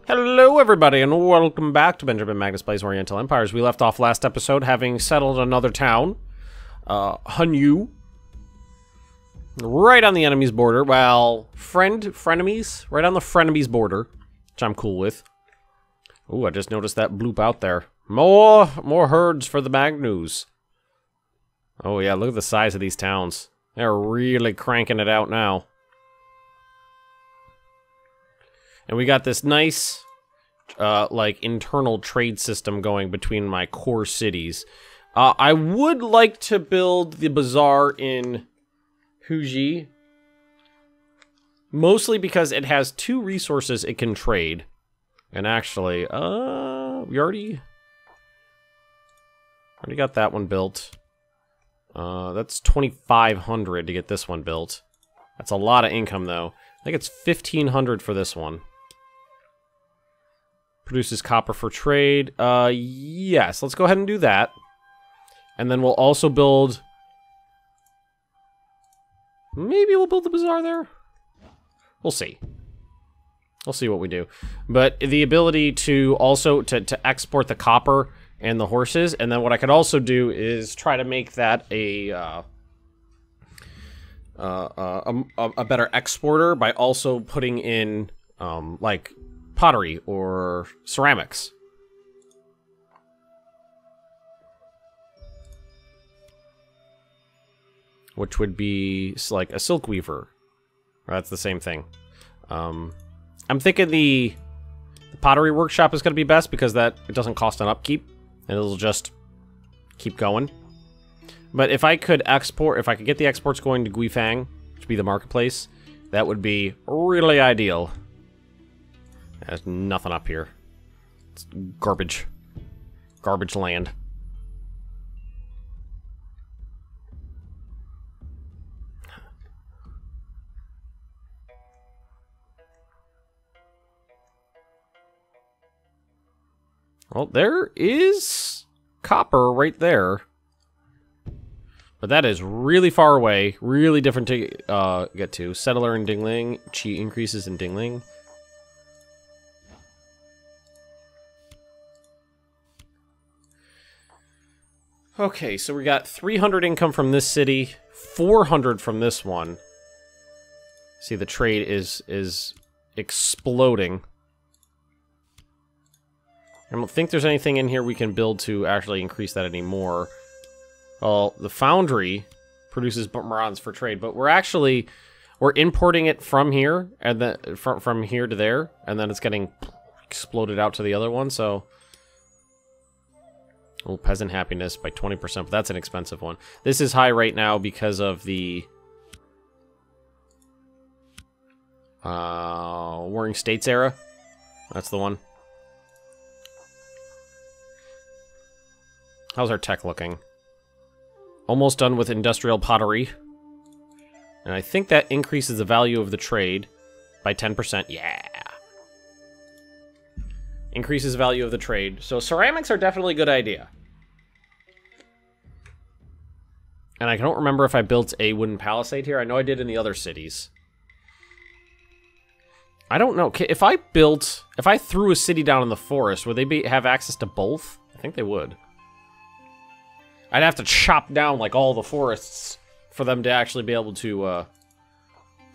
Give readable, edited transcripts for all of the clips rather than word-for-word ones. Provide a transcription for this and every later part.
Hello everybody and welcome back to Benjamin Magnus Plays Oriental Empires. We left off last episode having settled another town, Hanyu, right on the enemy's border. Well, frenemies, right on the frenemies border, which I'm cool with. Ooh, I just noticed that bloop out there. More herds for the Magnus. Oh yeah, look at the size of these towns. They're really cranking it out now. And we got this nice, like, internal trade system going between my core cities. I would like to build the bazaar in Huji. Mostly because it has two resources it can trade. And actually, we already got that one built. That's 2,500 to get this one built. That's a lot of income, though. I think it's 1,500 for this one. Produces copper for trade. Yes, let's go ahead and do that. And then we'll also build... Maybe we'll build the bazaar there? We'll see. We'll see what we do. But the ability to also to export the copper and the horses, and then what I could also do is try to make that a better exporter by also putting in like pottery or ceramics. Which would be like a silk weaver. That's the same thing. I'm thinking the pottery workshop is going to be best because it doesn't cost an upkeep. And it'll just keep going. But if I could get the exports going to Guifang, which would be the marketplace, that would be really ideal. There's nothing up here. It's garbage. Garbage land. Well, there is copper right there. But that is really far away. Really different to get to. Settler in Dingling. Chi increases in Dingling. Okay, so we got 300 income from this city. 400 from this one. See, the trade is exploding. I don't think there's anything in here we can build to actually increase that anymore. Well, the foundry produces bronze for trade, but we're importing it from here and then from here to there, and then it's getting exploded out to the other one. So, oh, peasant happiness by 20%, but that's an expensive one. This is high right now because of the Warring States era. That's the one. How's our tech looking? Almost done with industrial pottery. And I think that increases the value of the trade by 10%. Yeah. Increases the value of the trade. So ceramics are definitely a good idea. And I don't remember if I built a wooden palisade here. I know I did in the other cities. I don't know. If I threw a city down in the forest, would they have access to both? I think they would. I'd have to chop down, like, all the forests for them to actually be able to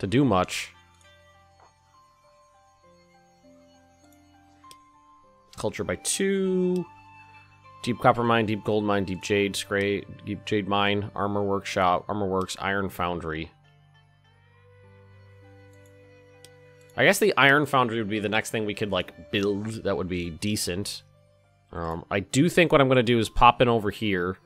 do much. Culture by 2. Deep copper mine, deep gold mine, deep jade mine, armor workshop, armor works, iron foundry. I guess the iron foundry would be the next thing we could, like, build that would be decent. I do think what I'm going to do is pop in over here.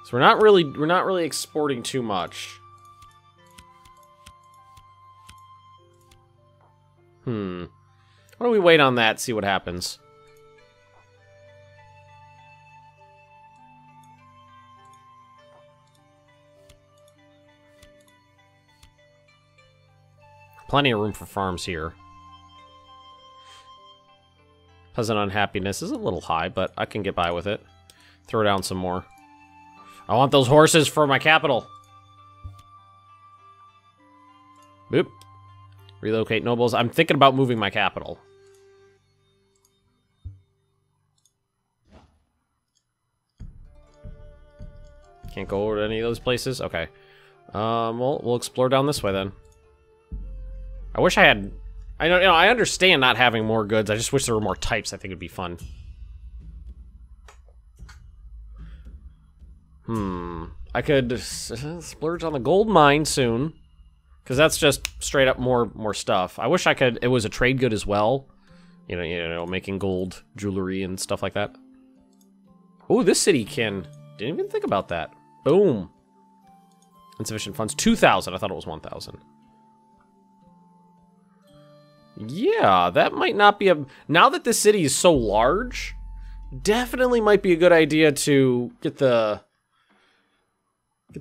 So we're not really exporting too much. Why don't we wait on that, see what happens. Plenty of room for farms here. Peasant unhappiness is a little high, but I can get by with it. throw down some more. I want those horses for my capital. Boop. Relocate nobles. I'm thinking about moving my capital. Can't go over to any of those places? Okay. Well, we'll explore down this way then. I wish I had... I don't, you know, I understand not having more goods. I just wish there were more types. I think it'd be fun. I could splurge on the gold mine soon. Because that's just straight up more stuff. I wish I could... It was a trade good as well. You know, making gold jewelry and stuff like that. Oh, this city can... Didn't even think about that. Boom. Insufficient funds. 2,000. I thought it was 1,000. Yeah, that might not be a... Now that this city is so large, definitely might be a good idea to get the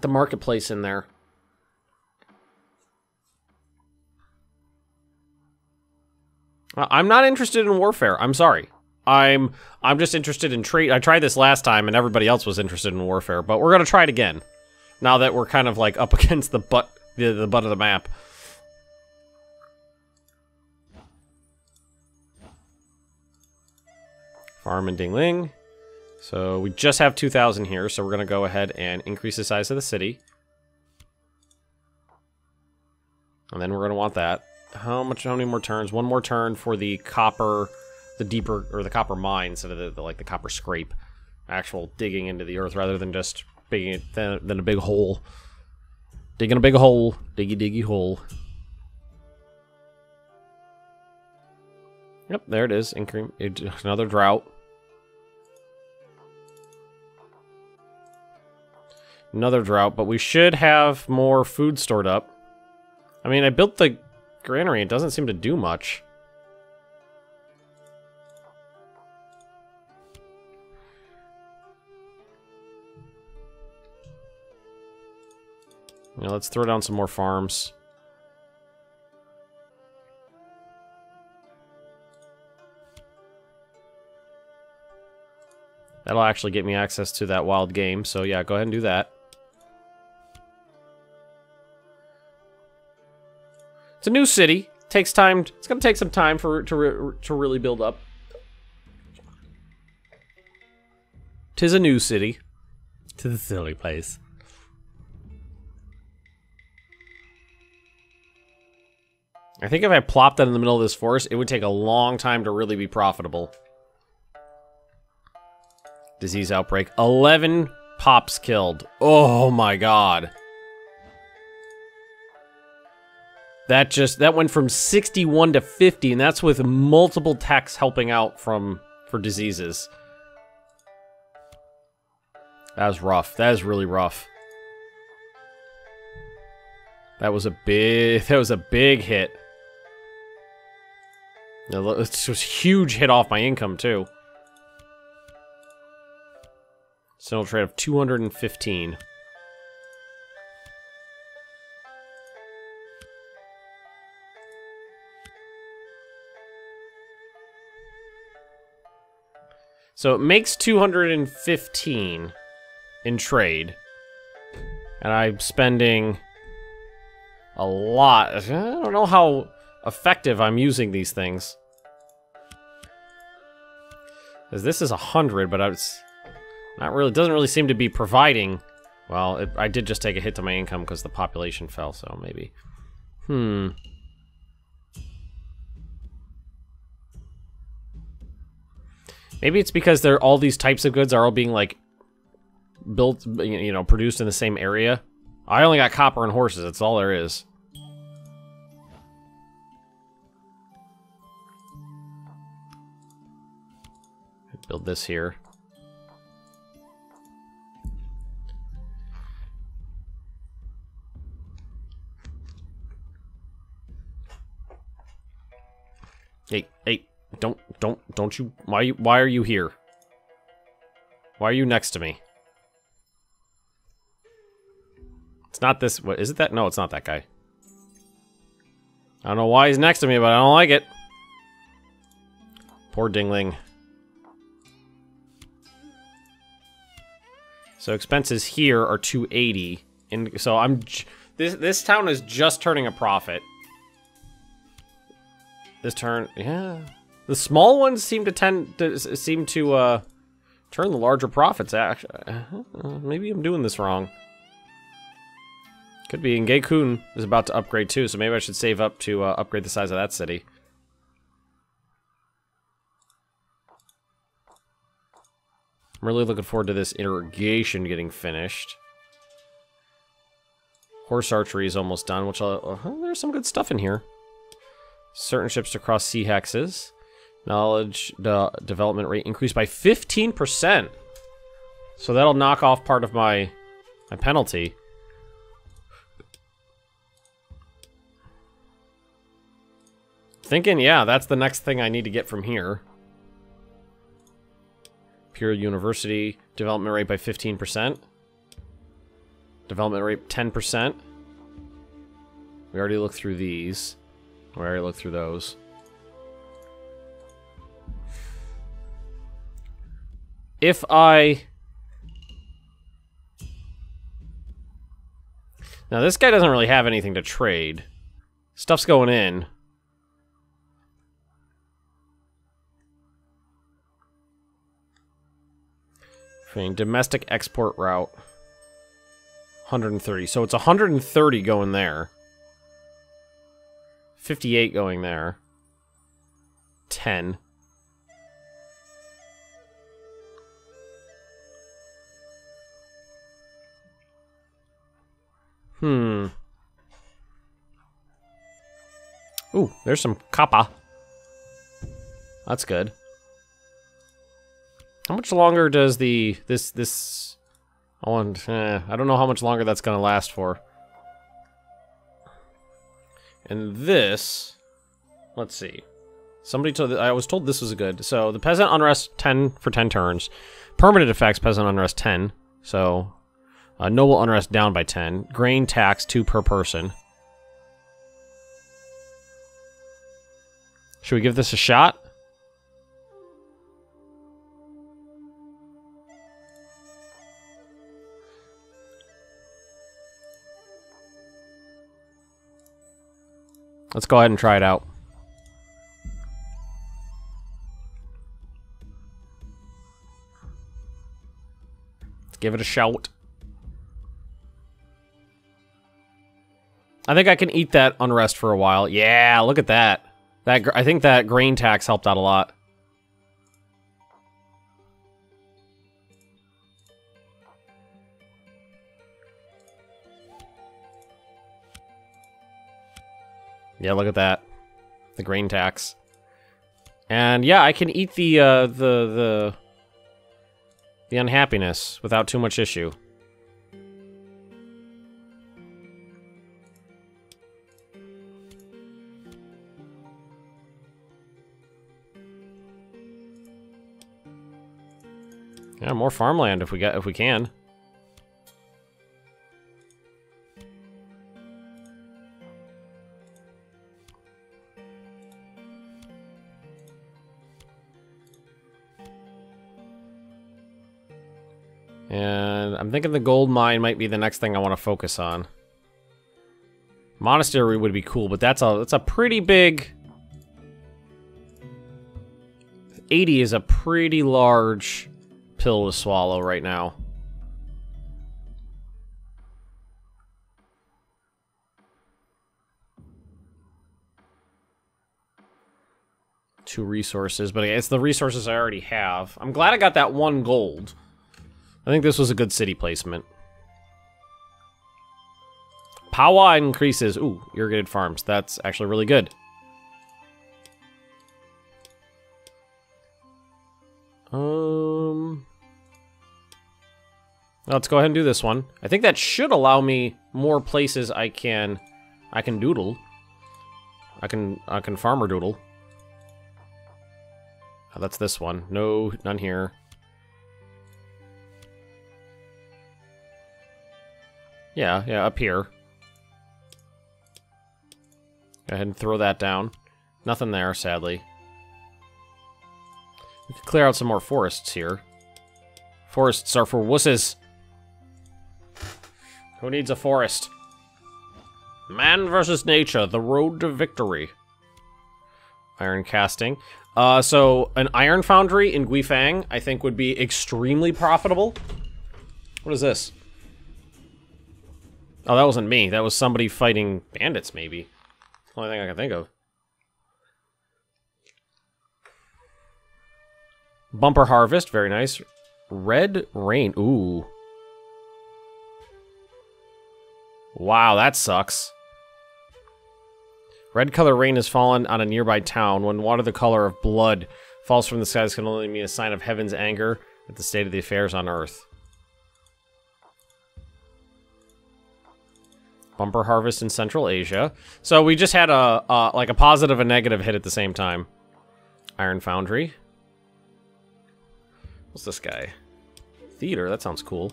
marketplace in there. I'm not interested in warfare. I'm sorry. I'm just interested in trade. I tried this last time, and everybody else was interested in warfare. But we're gonna try it again, now that we're kind of like up against the butt of the map. Farm and Dingling. So we just have 2,000 here, so we're gonna go ahead and increase the size of the city, and then we're gonna want that. How many more turns? One more turn for the copper. The deeper, or the copper mine, instead of the copper scrape. Actual digging into the earth rather than just digging it than a big hole. Digging a big hole. Diggy hole. Yep, there it is. Another drought. Another drought, but we should have more food stored up. I mean, I built the granary. It doesn't seem to do much. You know, let's throw down some more farms. That'll actually get me access to that wild game, so yeah, go ahead and do that. It's a new city. Takes time. It's gonna take some time for to really build up. 'Tis a new city. 'Tis a silly place. I think if I plopped that in the middle of this forest, it would take a long time to really be profitable. Disease outbreak. 11 pops killed. Oh my god. That went from 61 to 50, and that's with multiple techs helping out for diseases. That was rough. That is really rough. That was a big hit. It was a huge hit off my income, too. Single trade of 215. So it makes 215 in trade. And I'm spending a lot. I don't know how effective I'm using these things. Because this is 100, but it's not really. It doesn't really seem to be providing. Well, I did just take a hit to my income because the population fell, so maybe. Maybe it's because all these types of goods are all being like built, you know, produced in the same area. I only got copper and horses. That's all there is. Build this here. Hey, don't you, why are you here? Why are you next to me? It's not this, what, is it that? No, it's not that guy. I don't know why he's next to me, but I don't like it. Poor Dingling. So expenses here are 280. And so this town is just turning a profit. This turn, yeah. The small ones seem to turn the larger profits. Actually, maybe I'm doing this wrong. Could be. And Gaekun is about to upgrade too, so maybe I should save up to upgrade the size of that city. I'm really looking forward to this irrigation getting finished. Horse archery is almost done, which there's some good stuff in here. Certain ships to cross sea hexes. Knowledge development rate increased by 15%. So that'll knock off part of my penalty. Thinking, yeah, that's the next thing I need to get from here. Pure University, development rate by 15%. Development rate 10%. We already looked through these. We already looked through those. If I... Now this guy doesn't really have anything to trade. Stuff's going in. Domestic export route. 130. So it's 130 going there. 58 going there. 10. Ooh, there's some kappa. That's good. How much longer does this I don't know how much longer that's gonna last for. And this, let's see. Somebody told, I was told this was good. So the peasant unrest 10 for 10 turns. Permanent effects peasant unrest 10. So noble unrest down by 10. Grain tax 2 per person. Should we give this a shot? Let's go ahead and try it out. Let's give it a shout. I think I can eat that unrest for a while. Yeah, look at that. I think that grain tax helped out a lot. Yeah, look at that. The grain tax. And yeah, I can eat the unhappiness without too much issue. Yeah, more farmland if we can. And I'm thinking the gold mine might be the next thing I want to focus on. Monastery would be cool, but that's a pretty big... 80 is a pretty large pill to swallow right now. Two resources, but it's the resources I already have. I'm glad I got that 1 gold. I think this was a good city placement. Power increases. Ooh, irrigated farms. That's actually really good. Let's go ahead and do this one. I think that should allow me more places I can doodle. I can farmer doodle. Oh, that's this one. No, none here. Yeah, up here. Go ahead and throw that down. Nothing there, sadly. We could clear out some more forests here. Forests are for wusses. Who needs a forest? Man versus nature, the road to victory. Iron casting. So an iron foundry in Guifang, I think, would be extremely profitable. What is this? Oh, that wasn't me. That was somebody fighting bandits, maybe. Only thing I can think of. Bumper harvest, very nice. Red rain, ooh. Wow, that sucks. Red color rain has fallen on a nearby town. When water the color of blood falls from the skies, can only mean a sign of heaven's anger at the state of the affairs on earth. Bumper harvest in Central Asia. So we just had a like a positive and negative hit at the same time. Iron foundry. What's this guy? Theater. That sounds cool.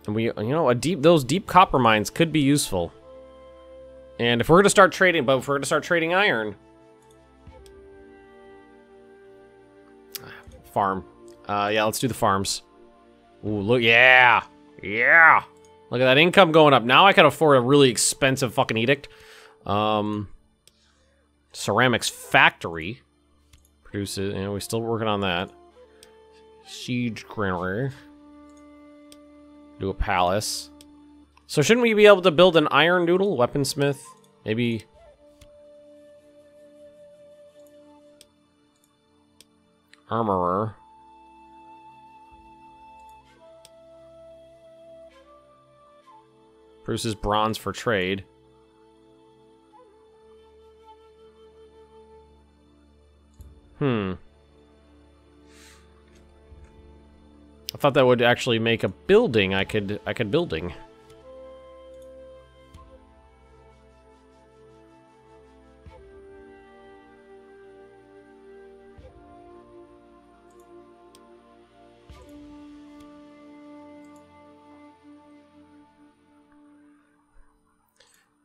And we, you know, those deep copper mines could be useful. And if we're going to start trading, but if we're going to start trading iron... Farm. Yeah, let's do the farms. Ooh, look, yeah! Yeah! Look at that income going up. Now I can afford a really expensive fucking edict. Ceramics factory. Produces, you know, we're still working on that. Siege granary. Do a palace. So shouldn't we be able to build an iron noodle? Weaponsmith? Maybe... Armorer. Produces bronze for trade. I thought that would actually make a building I could building.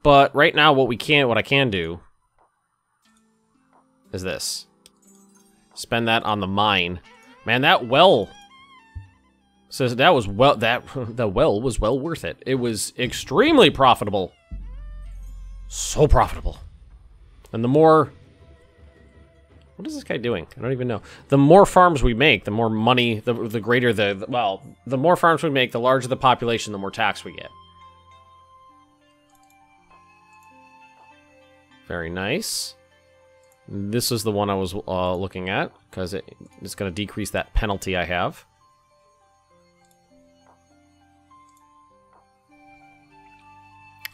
But right now what I can do is this. Spend that on the mine. Man, that well says that was the well was well worth it. It was extremely profitable. So profitable. And the more... What is this guy doing? I don't even know. The more farms we make, the more money, the greater the more farms we make, the larger the population, the more tax we get. Very nice. This is the one I was looking at, because it's going to decrease that penalty I have.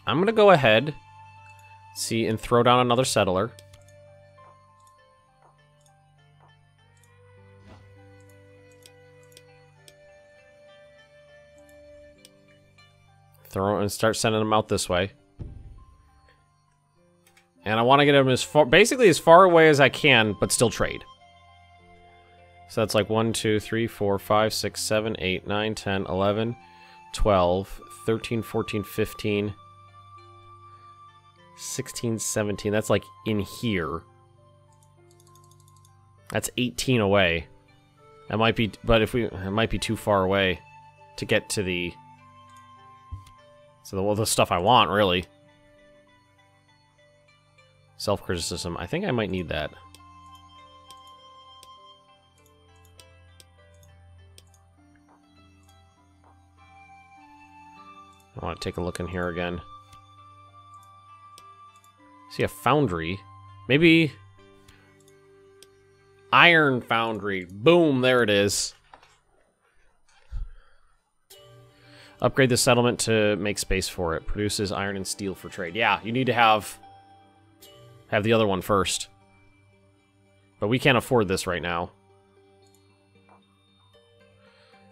I'm going to go ahead, see, and throw down another settler. Throw and start sending them out this way. And I want to get them as far, basically as far away as I can, but still trade. So that's like 1, 2, 3, 4, 5, 6, 7, 8, 9, 10, 11, 12, 13, 14, 15, 16, 17. That's like in here. That's 18 away. That might be, but it might be too far away to get to the, the stuff I want, really. Self-criticism. I think I might need that. I want to take a look in here again. See a foundry. Maybe... Iron foundry. Boom, there it is. Upgrade the settlement to make space for it. Produces iron and steel for trade. Yeah, you need to have the other one first. But we can't afford this right now.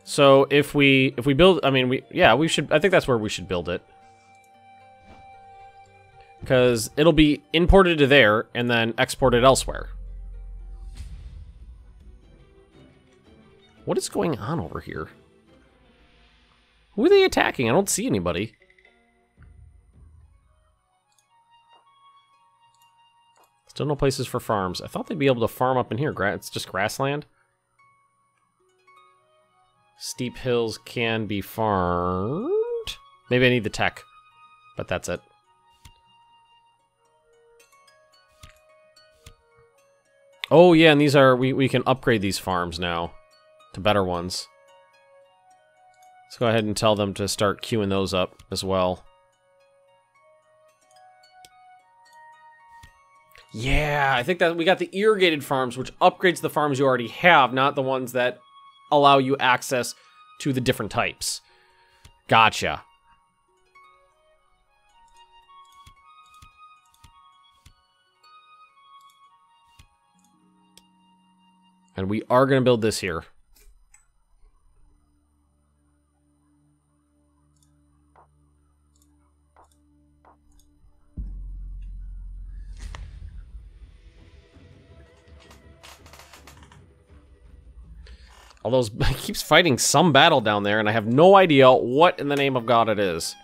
So if we build, I mean, we should, I think that's where we should build it. Because it'll be imported to there and then exported elsewhere. What is going on over here? Who are they attacking? I don't see anybody. Still no places for farms. I thought they'd be able to farm up in here. It's just grassland. Steep hills can be farmed. Maybe I need the tech, but that's it. Oh yeah, and these are, we can upgrade these farms now to better ones. Let's go ahead and tell them to start queuing those up as well. Yeah, I think that we got the irrigated farms, which upgrades the farms you already have, not the ones that allow you access to the different types. Gotcha. And we are going to build this here. Although he keeps fighting some battle down there, and I have no idea what in the name of God it is.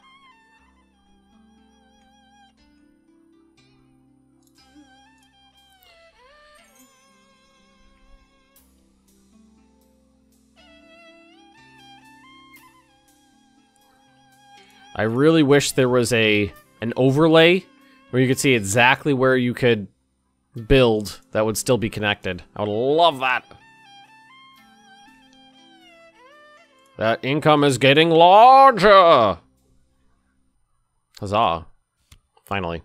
I really wish there was an overlay where you could see exactly where you could build that would still be connected. I would love that. That income is getting larger! Huzzah. Finally.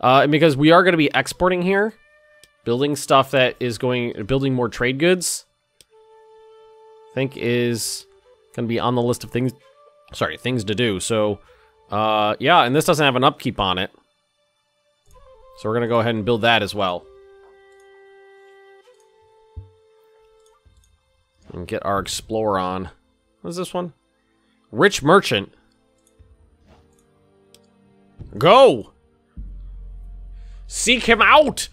And because we are going to be exporting here, building stuff that is building more trade goods, I think is going to be on the list of things to do. So, yeah, and this doesn't have an upkeep on it. So we're going to go ahead and build that as well. And get our explorer on. What is this one? Rich merchant. Go! Seek him out!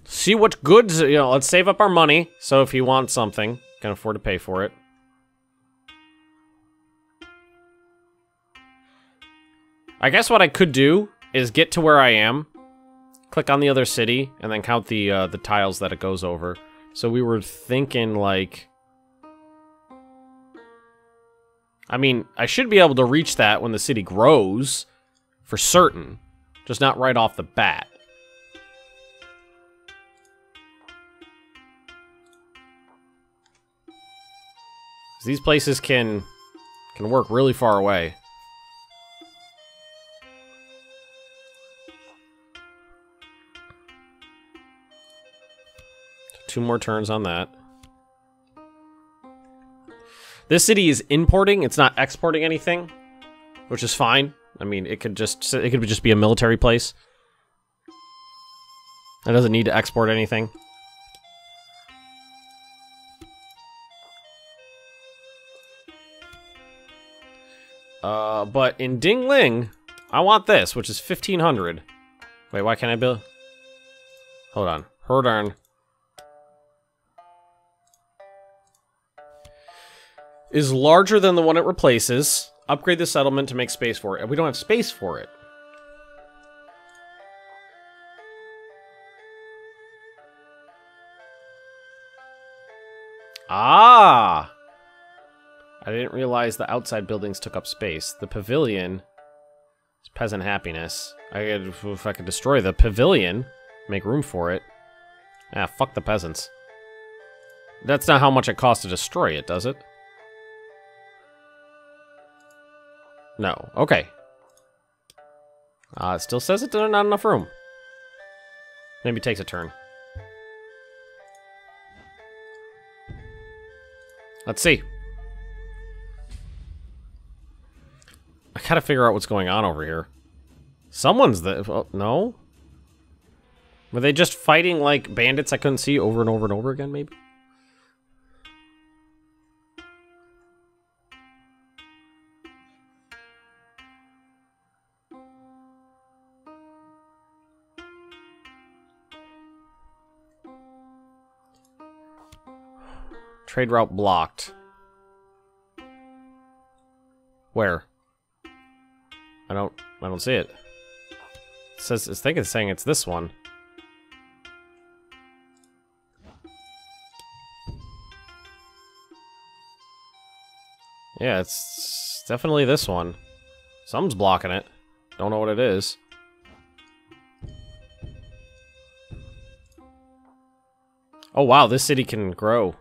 See what goods, let's save up our money. So if he wants something, can afford to pay for it. I guess what I could do is get to where I am, click on the other city, and then count the tiles that it goes over. So we were thinking, like... I mean, I should be able to reach that when the city grows, for certain. Just not right off the bat. These places can work really far away. 2 more turns on that. This city is importing, it's not exporting anything, which is fine. I mean, it could just be a military place. It doesn't need to export anything. But in Dingling, I want this, which is 1,500. Wait, why can't I build? Hold on. Hold on. Is larger than the one it replaces. Upgrade the settlement to make space for it. And we don't have space for it. Ah! I didn't realize the outside buildings took up space. The pavilion is peasant happiness. If I could destroy the pavilion, make room for it. Ah, fuck the peasants. That's not how much it costs to destroy it, does it? No. Okay. It still says it's not enough room. Maybe it takes a turn. Let's see. I gotta figure out what's going on over here. Someone's the... Oh, no? Were they just fighting like bandits I couldn't see over and over and over again, maybe? Trade route blocked. Where? I don't see it. It says, I think it's saying it's this one. Yeah, it's definitely this one. Something's blocking it. Don't know what it is. Oh wow, this city can grow.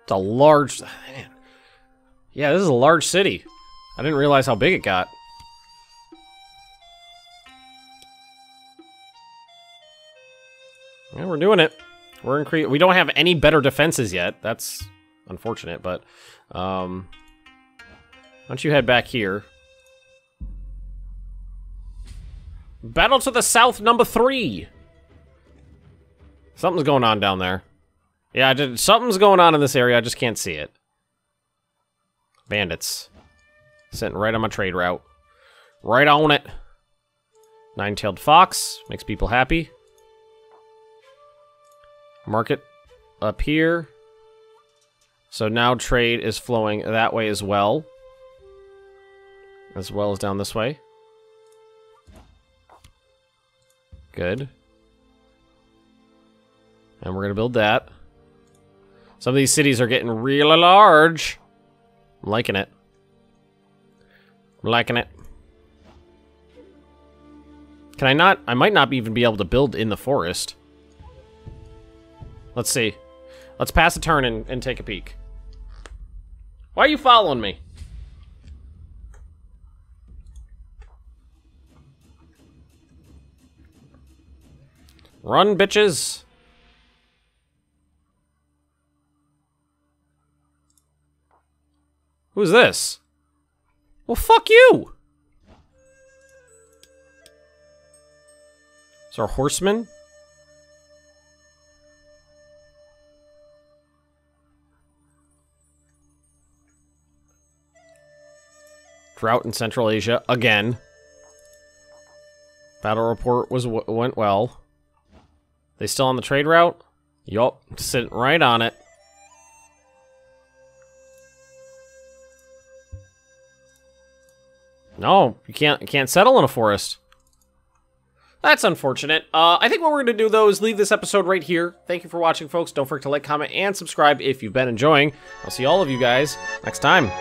It's a large... Man. Yeah, this is a large city. I didn't realize how big it got. Yeah, we're doing it. We don't have any better defenses yet. That's unfortunate, but... why don't you head back here? Battle to the south, number 3! Something's going on down there. Yeah, something's going on in this area, I just can't see it. Bandits. Sitting right on my trade route. Right on it. Nine-tailed fox. Makes people happy. Market up here. So now trade is flowing that way as well. As well as down this way. Good. And we're going to build that. Some of these cities are getting really large. I'm liking it. I'm liking it. Can I not? I might not even be able to build in the forest. Let's see. Let's pass a turn and take a peek. Why are you following me? Run, bitches. Who's this? Well, fuck you! Is our horseman? Drought in Central Asia again. Battle report went well. They still on the trade route? Yup, sitting right on it. No, you can't settle in a forest. That's unfortunate. I think what we're going to do, though, is leave this episode right here. Thank you for watching, folks. Don't forget to like, comment, and subscribe if you've been enjoying. I'll see all of you guys next time.